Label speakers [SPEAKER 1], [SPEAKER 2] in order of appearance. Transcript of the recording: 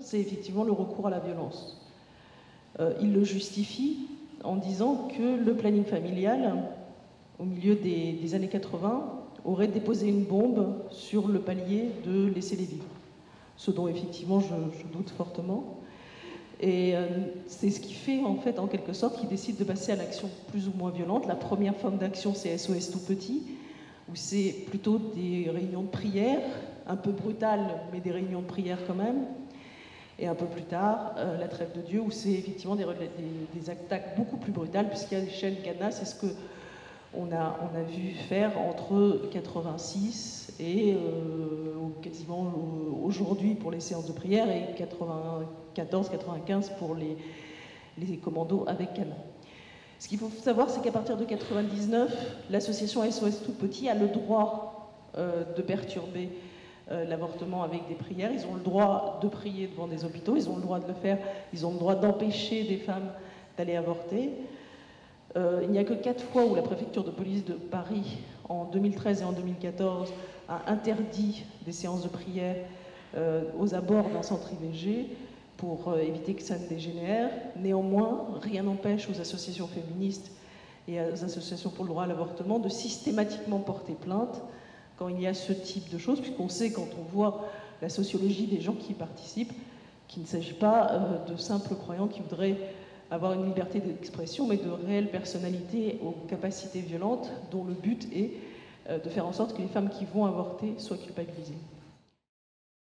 [SPEAKER 1] c'est effectivement le recours à la violence. Il le justifie en disant que le planning familial, au milieu des années 80, aurait déposé une bombe sur le palier de laisser-les vivre. Ce dont effectivement je doute fortement. Et c'est ce qui fait en fait en quelque sorte qu'il décide de passer à l'action plus ou moins violente. La première forme d'action, c'est SOS Tout Petit, où c'est plutôt des réunions de prière, un peu brutales, mais des réunions de prière quand même. Et un peu plus tard, la Trêve de Dieu, où c'est effectivement des attaques beaucoup plus brutales, puisqu'à l'échelle Ghana, c'est ce qu'on a vu faire entre 86 et quasiment aujourd'hui pour les séances de prière et 94-95 pour les commandos avec canon. Ce qu'il faut savoir, c'est qu'à partir de 99, l'association SOS Tout Petit a le droit de perturber l'avortement avec des prières. Ils ont le droit de prier devant des hôpitaux, ils ont le droit de le faire, ils ont le droit d'empêcher des femmes d'aller avorter. Il n'y a que 4 fois où la préfecture de police de Paris, en 2013 et en 2014, a interdit des séances de prière aux abords d'un centre IVG pour éviter que ça ne dégénère. Néanmoins, rien n'empêche aux associations féministes et aux associations pour le droit à l'avortement de systématiquement porter plainte quand il y a ce type de choses, puisqu'on sait, quand on voit la sociologie des gens qui y participent, qu'il ne s'agit pas de simples croyants qui voudraient avoir une liberté d'expression, mais de réelles personnalités aux capacités violentes, dont le but est de faire en sorte que les femmes qui vont avorter soient culpabilisées.